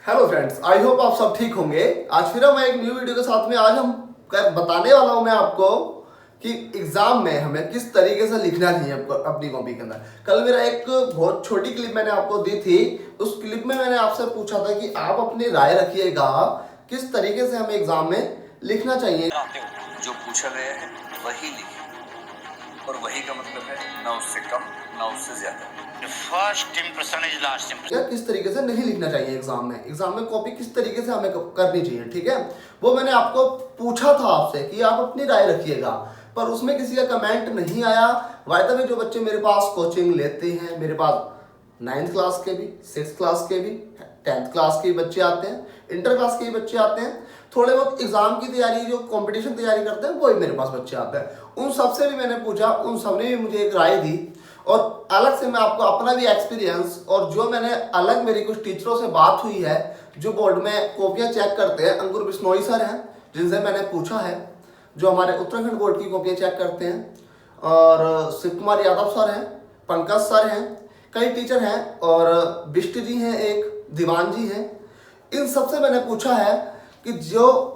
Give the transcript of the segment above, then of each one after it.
Hello friends, I hope आप सब ठीक होंगे। आज फिर हम एक न्यू वीडियो के साथ में आज हम बताने वाला हूं मैं आपको कि एग्जाम में हमें किस तरीके से लिखना चाहिए अपनी कॉपी के अंदर। कल मेरा एक बहुत छोटी क्लिप मैंने आपको दी थी। उस क्लिप में मैंने आपसे पूछा था कि आप अपनी राय रखिएगा किस तरीके से हमें एग्जाम में लिखना चाहिए। जो पूछा गया है वही लिखिए और वही का मतलब है ना उससे कम ना उससे ज्यादा। First impression is last impression. किस तरीके से नहीं लिखना चाहिए एग्जाम में कॉपी किस तरीके से हमें करनी चाहिए, ठीक है। वो मैंने आपको पूछा था आपसे कि आप अपनी राय रखिएगा, पर उसमें किसी का कमेंट नहीं आया। वायदा में जो बच्चे मेरे पास कोचिंग लेते हैं, मेरे पास 9th क्लास के भी, 6th क्लास के भी, 10th क्लास के बच्चे आते हैं, इंटर क्लास के भी बच्चे आते हैं, थोड़े बहुत एग्जाम की तैयारी जो कंपटीशन तैयारी करते हैं वही मेरे पास बच्चे आते हैं। उन सबसे भी मैंने पूछा, उन सबने भी मुझे एक राय दी और अलग से मैं आपको अपना भी एक्सपीरियंस और जो मैंने अलग मेरी कुछ टीचरों से बात हुई है जो बोर्ड में कॉपियां चेक करते हैं। अंकुर बिश्नोई सर हैं जिनसे मैंने पूछा है, जो हमारे उत्तराखंड बोर्ड की कॉपियां चेक करते हैं, और शिव कुमार यादव सर हैं, पंकज सर हैं, कई टीचर हैं, और बिष्ट जी हैं, एक दीवान जी हैं। इन सबसे मैंने पूछा है कि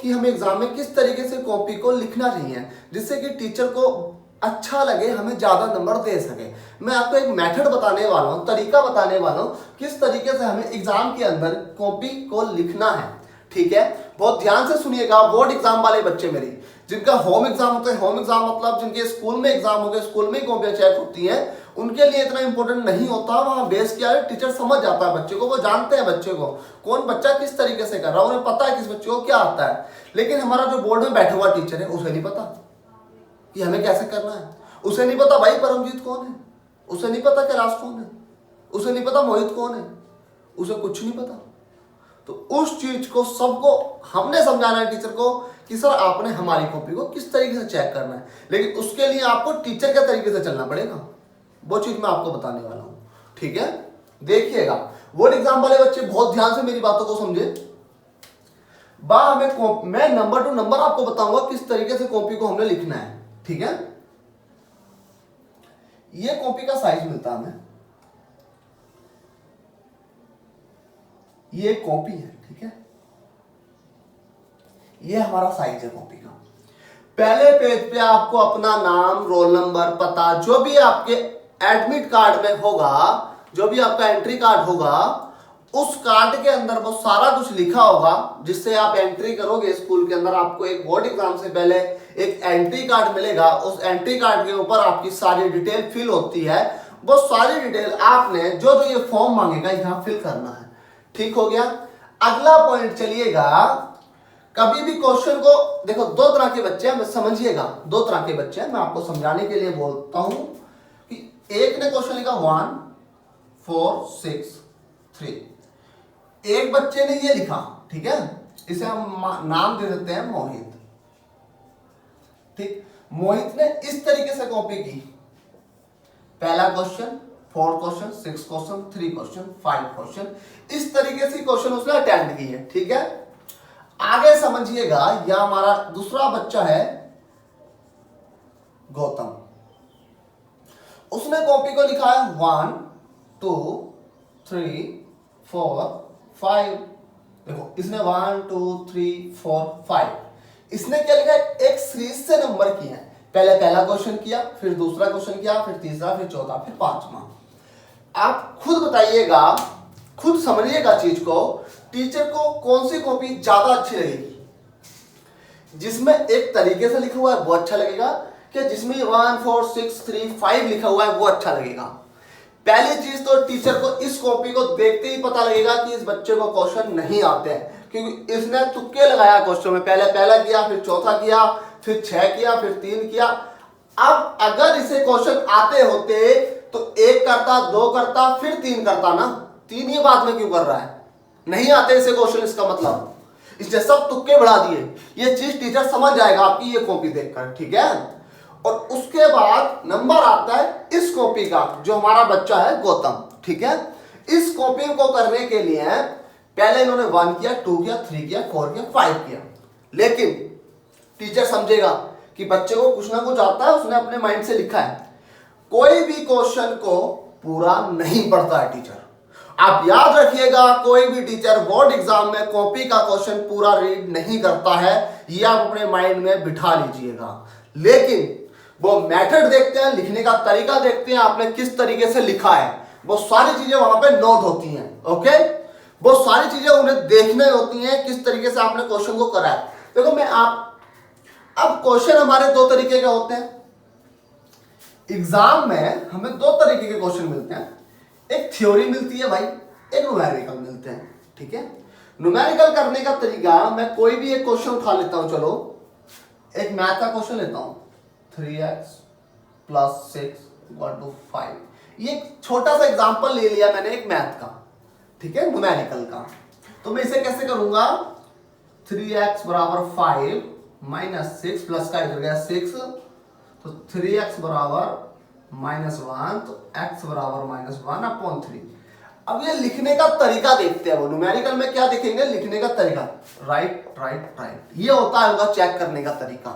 हमें एग्जाम में किस तरीके से कॉपी को लिखना चाहिए जिससे कि टीचर को अच्छा लगे, हमें ज्यादा नंबर दे सके। मैं आपको एक मेथड बताने वाला हूँ, तरीका बताने वाला हूँ किस तरीके से हमें एग्जाम के अंदर कॉपी को लिखना है, ठीक है। बहुत ध्यान से सुनिएगा। बोर्ड एग्जाम वाले बच्चे मेरी जिनका होम एग्जाम होता है, होम एग्जाम मतलब जिनके स्कूल में एग्जाम हो गए, स्कूल में ही कॉपियां चेक होती हैं, उनके लिए इतना इंपॉर्टेंट नहीं होता। वहां बेस क्या है, टीचर समझ जाता है बच्चे को, वो जानते हैं बच्चे को कौन बच्चा किस तरीके से कर रहा है, उन्हें पता है किस बच्चे को क्या आता है। लेकिन हमारा जो बोर्ड में बैठा हुआ टीचर है उसे नहीं पता कि हमें कैसे करना है। उसे नहीं पता भाई परमजीत कौन है, उसे नहीं पता कैलाश कौन है, उसे नहीं पता मोहित कौन है, उसे कुछ नहीं पता। तो उस चीज को सबको हमने समझाना है टीचर को कि सर आपने हमारी कॉपी को किस तरीके से चेक करना है, लेकिन उसके लिए आपको टीचर के तरीके से चलना पड़ेगा। वो चीज मैं आपको बताने वाला हूं, ठीक है। देखिएगा, बोर्ड एग्जाम वाले बच्चे बहुत ध्यान से मेरी बातों को समझे। मैं नंबर टू नंबर आपको बताऊंगा किस तरीके से कॉपी को हमने लिखना है, ठीक है। ये कॉपी का साइज मिलता है हमें, ये कॉपी है, ठीक है। ये हमारा साइज है कॉपी का। पहले पेज पे आपको अपना नाम, रोल नंबर, पता, जो भी आपके एडमिट कार्ड में होगा, जो भी आपका एंट्री कार्ड होगा, उस कार्ड के अंदर वो सारा कुछ लिखा होगा जिससे आप एंट्री करोगे स्कूल के अंदर। आपको एक बोर्ड एग्जाम से पहले एक एंट्री कार्ड मिलेगा, उस एंट्री कार्ड के ऊपर आपकी सारी डिटेल फिल होती है। वो सारी डिटेल आपने जो जो ये फॉर्म मांगेगा यहां फिल करना है, ठीक हो गया। अगला पॉइंट चलिएगा, कभी भी क्वेश्चन को देखो, दो तरह के बच्चे हैं, समझिएगा, दो तरह के बच्चे हैं, मैं आपको समझाने के लिए बोलता हूं कि एक ने क्वेश्चन लिखा 1 4 6 3, एक बच्चे ने ये लिखा, ठीक है, इसे हम नाम दे देते हैं मोहित, ठीक। मोहित ने इस तरीके से कॉपी की, पहला question, 4 question, 6 question, 3 question, 5 question, इस तरीके से क्वेश्चन उसने अटेम्प्ट किए, ठीक है। आगे समझिएगा, यह हमारा दूसरा बच्चा है गौतम, उसने कॉपी को लिखा है 1 2 3 4 5। देखो इसने 1 2 3 4 5, इसने क्या लिखा है, एक सीरीज से नंबर किए हैं। पहले पहला क्वेश्चन किया, फिर दूसरा क्वेश्चन किया, फिर तीसरा, फिर चौथा, फिर पांचवा। आप खुद बताइएगा, खुद समझिएगा चीज को, टीचर को कौन सी कॉपी ज्यादा अच्छी लगेगी, जिसमें एक तरीके से लिखा हुआ है वो अच्छा लगेगा, कि जिसमें 1 4 6 3 5 लिखा हुआ है वो अच्छा लगेगा। पहली चीज तो टीचर को इस कॉपी को देखते ही पता लगेगा कि इस बच्चे को क्वेश्चन नहीं आते हैं, क्योंकि इसने तुक्के लगाया क्वेश्चन में, पहले पहला किया, फिर चौथा किया, फिर 6 किया, फिर 3 किया। अब अगर इसे क्वेश्चन आते होते तो 1 करता, 2 करता, फिर 3 करता ना। 3 ये बाद में क्यों कर रहा है, नहीं आते इसे क्वेश्चन, इसका मतलब इसने सब तुक्के बढ़ा दिए। ये चीज टीचर समझ जाएगा आपकी ये कॉपी देखकर, ठीक है। और उसके बाद नंबर आता है इस कॉपी का, जो हमारा बच्चा है गौतम, ठीक है। इस कॉपी को करने के लिए पहले इन्होंने 1 किया, 2 किया, 3 किया, 4 किया, 5 किया, लेकिन टीचर समझेगा कि बच्चे को कुछ ना कुछ आता है, उसने अपने माइंड से लिखा है। कोई भी क्वेश्चन को पूरा नहीं पढ़ता है टीचर, आप याद रखिएगा, कोई भी टीचर बोर्ड एग्जाम में कॉपी का क्वेश्चन पूरा रीड नहीं करता है, ये आप अपने माइंड में बिठा लीजिएगा। लेकिन वो मेथड देखते हैं, लिखने का तरीका देखते हैं, आपने किस तरीके से लिखा है, वो सारी चीजें वहां पे नोट होती हैं। ओके, वो सारी चीजें उन्हें देखने होती हैं किस तरीके से आपने क्वेश्चन को करा है। देखो मैं अब क्वेश्चन हमारे दो तरीके के होते हैं एग्जाम में, हमें दो तरीके के क्वेश्चन मिलते हैं, एक थ्योरी मिलती है भाई, एक न्यूमेरिकल मिलते हैं। ठीक है, न्यूमेरिकल करने का तरीका, मैं कोई भी एक क्वेश्चन उठा लेता हूं, चलो एक मैथ का क्वेश्चन लेता हूं, 3x + 6 = 5। ये एक छोटा सा एग्जांपल ले लिया मैंने एक मैथ का, ठीक है, न्यूमेरिकल का। तो मैं इसे कैसे करूंगा, 3x = 5 - 6 प्लस का इधर गया 6, तो 3x = -1, तो x = -1/3। अब ये लिखने का तरीका देखते हैं, वो न्यूमेरिकल में क्या देखेंगे, लिखने का तरीका, राइट राइट राइट, ये होता है उनका चेक करने का तरीका।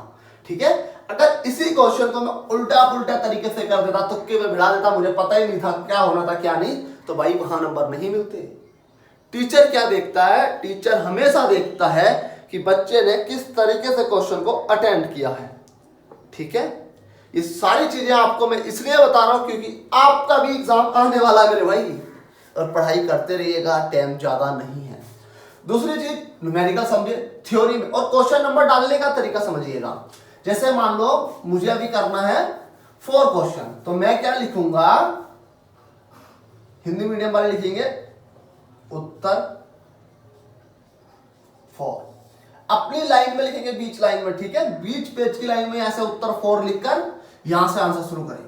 ठीक है, अगर इसी क्वेश्चन को मैं उल्टा पुल्टा तरीके से कर देता, तुक्के में भिड़ा देता, मुझे पता ही नहीं था क्या होना था क्या नहीं, तो भाई वहां नंबर नहीं मिलते। टीचर क्या देखता है, टीचर हमेशा देखता है कि बच्चे ने किस तरीके से क्वेश्चन को अटेंड किया है। ठीक है, ये सारी चीजें आपको मैं इसलिए बता रहा हूं क्योंकि आपका भी एग्जाम आने वाला है मेरे भाई, और पढ़ाई करते रहिएगा, टाइम ज्यादा नहीं है। दूसरी चीज, न्यूमेरिकल समझे, थ्योरी में, और क्वेश्चन नंबर डालने का तरीका समझिएगा। जैसे मान लो मुझे अभी करना है 4 क्वेश्चन, तो मैं क्या लिखूंगा, हिंदी मीडियम वाले लिखेंगे उत्तर 4, अपनी लाइन में लिखेंगे बीच लाइन में। ठीक है, बीच पेज की लाइन में ऐसे उत्तर 4 लिखकर यहां से आंसर शुरू करेंगे।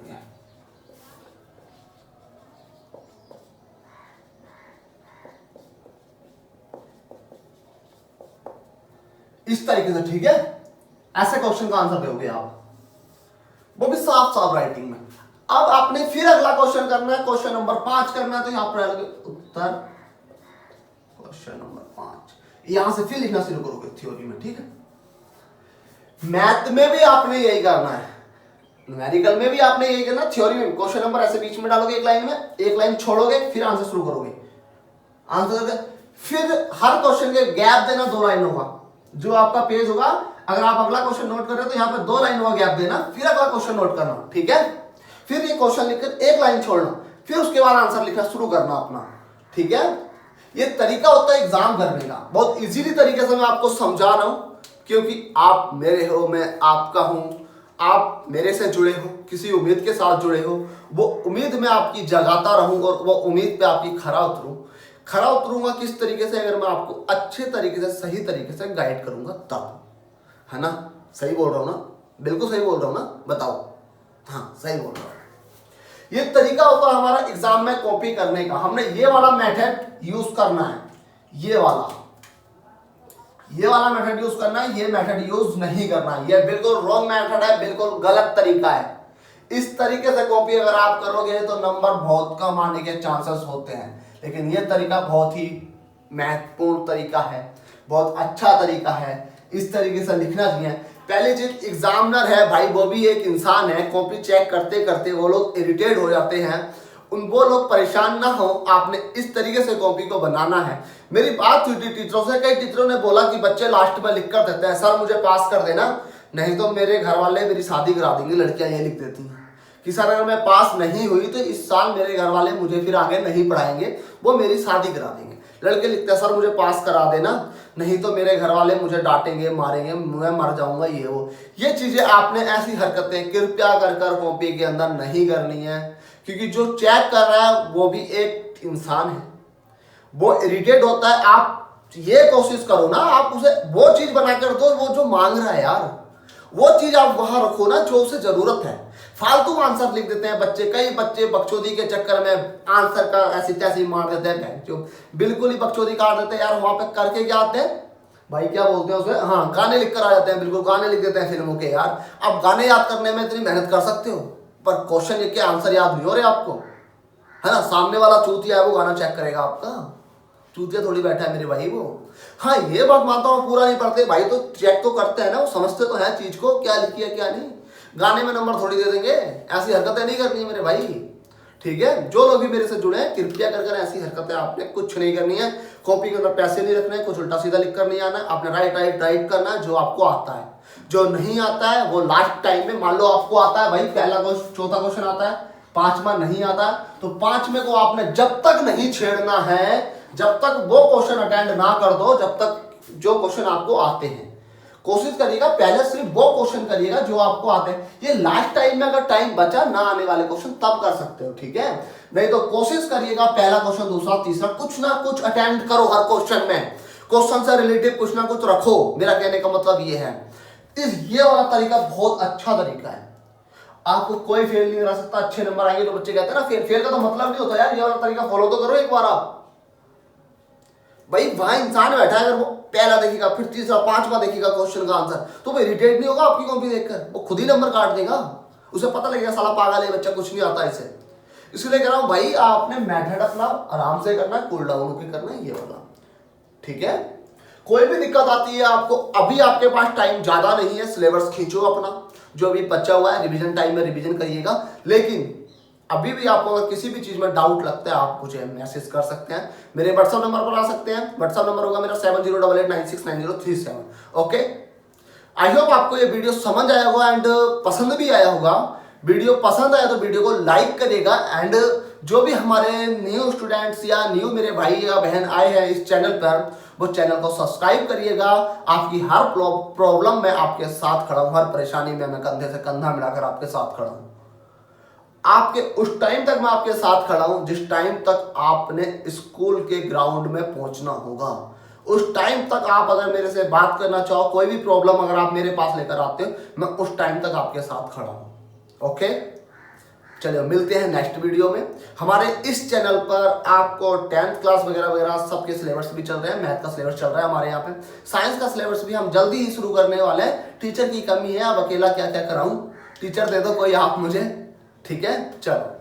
इस तरीके से, ठीक है, ऐसे क्वेश्चन का आंसर दोगे आप, वो भी साफ साफ राइटिंग में। अब आपने फिर अगला क्वेश्चन करना है, क्वेश्चन नंबर 5 करना है, तो यहां पर उत्तर क्वेश्चन नंबर 5, यहां से फिर लिखना शुरू करोगे थ्योरी में। ठीक है, मैथ में भी आपने यही करना है, न्यूमेरिकल में भी आपने यही करना, थ्योरी में क्वेश्चन नंबर ऐसे बीच में डालोगे एक लाइन में, एक लाइन छोड़ोगे, फिर आंसर शुरू करोगे, आंसर फिर हर क्वेश्चन के गैप देना 2 लाइनों का। जो आपका पेज होगा, अगर आप अगला क्वेश्चन नोट कर रहे हो तो यहाँ पे 2 लाइनों का गैप देना, फिर अगला क्वेश्चन नोट करना। ठीक है, फिर ये क्वेश्चन लिखकर एक लाइन छोड़ना, फिर उसके बाद आंसर लिखना शुरू करना अपना। ठीक है, ये तरीका होता है एग्जाम करने का, बहुत इजीली तरीके से मैं आपको समझा रहा हूं, क्योंकि आप मेरे हो, मैं आपका हूं, आप मेरे से जुड़े हो, किसी उम्मीद के साथ जुड़े हो, वो उम्मीद में आपकी जगाता रहूं और वो उम्मीद पे आपकी खरा उतरूंगा किस तरीके से, अगर मैं आपको अच्छे तरीके से, सही तरीके से गाइड करूंगा तब, है ना। सही बोल रहा हूं ना, बिल्कुल सही बोल रहा हूं ना, बताओ। हाँ, सही बोल रहा हूं। ये तरीका होता है हमारा एग्जाम में कॉपी करने का। हमने ये वाला मेथड यूज करना है, ये वाला मेथड यूज करना है, ये मेथड यूज नहीं करना है। ये बिल्कुल रॉन्ग मेथड है, बिल्कुल गलत तरीका है। इस तरीके से कॉपी अगर आप करोगे तो नंबर बहुत कम आने के चांसेस होते हैं, लेकिन ये तरीका बहुत ही महत्वपूर्ण तरीका है, बहुत अच्छा तरीका है। इस तरीके से लिखना चाहिए। पहली चीज, एग्जामिनर है भाई, वो भी एक इंसान है, कॉपी चेक करते करते वो लोग इरिटेट हो जाते हैं, वो लोग परेशान ना हो, आपने इस तरीके से कॉपी को बनाना है। मेरी बात हुई थी टीचरों से, कई टीचरों ने बोला कि बच्चे लास्ट में लिख कर देते हैं, सर मुझे पास कर देना, नहीं तो मेरे घर वाले मेरी शादी करा देंगे। लड़कियां ये लिख देती हैं कि सर अगर मैं पास नहीं हुई तो इस साल मेरे घर वाले मुझे फिर आगे नहीं पढ़ाएंगे, वो मेरी शादी करा देंगे। लड़के लिखते हैं सर मुझे पास करा देना, नहीं तो मेरे घर वाले मुझे डांटेंगे, मारेंगे, मैं मर जाऊंगा, ये वो। ये चीजें आपने, ऐसी हरकतें कृपया कर कॉपी के अंदर नहीं करनी है, क्योंकि जो चेक कर रहा है वो भी एक इंसान है, वो इरिटेट होता है। आप ये कोशिश करो ना, आप उसे वो चीज बना कर दो वो जो मांग रहा है यार, वो चीज आप वहां रखो ना जो उसे जरूरत है। फालतू आंसर लिख देते हैं बच्चे, कई बच्चे बकचोदी के चक्कर में आंसर का ऐसी तैसी मार देते हैं, जो बिल्कुल ही बकचोदी काट देते हैं यार। वहां पे करके क्या आते हैं भाई, क्या बोलते हैं उसे, हाँ गाने लिख कर आ जाते हैं, बिल्कुल गाने लिख देते हैं फिल्मों के। यार आप गाने याद करने में इतनी मेहनत कर सकते हो, पर क्वेश्चन लिख के आंसर याद नहीं हो रहे आपको, है ना। सामने वाला चूतिया है, वो गाना चेक करेगा आपका, चूतिया थोड़ी बैठा है मेरे भाई वो। हाँ ये बात मानता हूँ, पूरा नहीं पढ़ते भाई, तो चेक तो करते हैं ना, वो समझते तो है चीज को, क्या लिखी है क्या नहीं। गाने में नंबर थोड़ी दे देंगे, ऐसी हरकतें नहीं करनी मेरे भाई, ठीक है, जो लोग भी मेरे से जुड़े हैं कृपया कर ऐसी हरकतें आपने कुछ नहीं करनी है। कॉपी के अंदर पैसे नहीं रखने, कुछ उल्टा सीधा लिख कर नहीं आना है। आपने राइट करना है जो आपको आता है। जो नहीं आता है वो लास्ट टाइम में, मान लो आपको आता है भाई पहला क्वेश्चन, चौथा क्वेश्चन आता है, 5वां नहीं आता है, तो 5वें को आपने जब तक नहीं छेड़ना है, जब तक वो क्वेश्चन अटेंड ना कर दो, जब तक जो क्वेश्चन आपको आते हैं। कोशिश करिएगा पहले सिर्फ वो क्वेश्चन करिएगा जो आपको आते हैं। ये लास्ट टाइम में अगर टाइम बचा ना आने वाले क्वेश्चन तब कर सकते हो, ठीक है। नहीं तो कोशिश करिएगा पहला क्वेश्चन, दूसरा, तीसरा, कुछ ना कुछ अटेंड करो हर क्वेश्चन में। क्वेश्चन से रिलेटिव कुछ ना कुछ रखो, मेरा कहने का मतलब ये है। ये वाला तरीका बहुत अच्छा तरीका है। आपको कोई फेल नहीं करा सकता। अच्छे नंबर आएंगे तो बच्चे कहते हैं ना फेल का तो मतलब नहीं होता यार, ये वाला तरीका फॉलो तो करो एक बार आप। भाई वहां इंसान बैठा है, अगर वो पहला देखेगा, फिर तीसरा, 5वां देखेगा क्वेश्चन का आंसर, तो भाई इरिटेट नहीं होगा आपकी कॉपी देखकर? वो खुद ही नंबर काट देगा, उसे पता लगेगा साला पागल है बच्चा, कुछ नहीं आता इसे। इसलिए कह रहा हूं भाई आपने मेथड अपना आराम से करना है, कूल डाउन होकर करना है, ये वाला, ठीक है। कोई भी दिक्कत आती है आपको, अभी आपके पास टाइम ज्यादा नहीं है, सिलेबस खींचो अपना, जो अभी बचा हुआ है रिवीजन टाइम में रिवीजन करिएगा। लेकिन अभी भी आपको अगर किसी भी चीज में डाउट लगता है आप मुझे मैसेज कर सकते हैं, मेरे व्हाट्सएप नंबर पर आ सकते हैं। व्हाट्सएप नंबर होगा मेरा 7088969037। ओके, आई होप आपको ये वीडियो समझ आया होगा एंड पसंद भी आया होगा। वीडियो पसंद आया तो वीडियो को लाइक करिएगा एंड जो भी हमारे न्यू स्टूडेंट्स या न्यू मेरे भाई या बहन आए हैं इस चैनल पर, वो चैनल को सब्सक्राइब करिएगा। आपकी हर प्रॉब्लम में आपके साथ खड़ा हूं, हर परेशानी में मैं कंधे से कंधा मिलाकर आपके साथ खड़ा हूं। आपके उस टाइम तक मैं आपके साथ खड़ा हूं जिस टाइम तक आपने स्कूल के ग्राउंड में पहुंचना होगा। उस टाइम तक आप अगर मेरे से बात करना चाहो, कोई भी प्रॉब्लम अगर आप मेरे पास लेकर आते हो, मैं उस टाइम तक आपके साथ खड़ा हूं। ओके, चलिए मिलते हैं नेक्स्ट वीडियो में। हमारे इस चैनल पर आपको 10th क्लास वगैरह वगैरह सबके सिलेबस भी चल रहे हैं, मैथ का सिलेबस चल रहा है हमारे यहाँ पे, साइंस का सिलेबस भी हम जल्दी ही शुरू करने वाले हैं। टीचर की कमी है, अब अकेला क्या क्या कराऊं, टीचर दे दो कोई आप मुझे, ठीक है। चलो।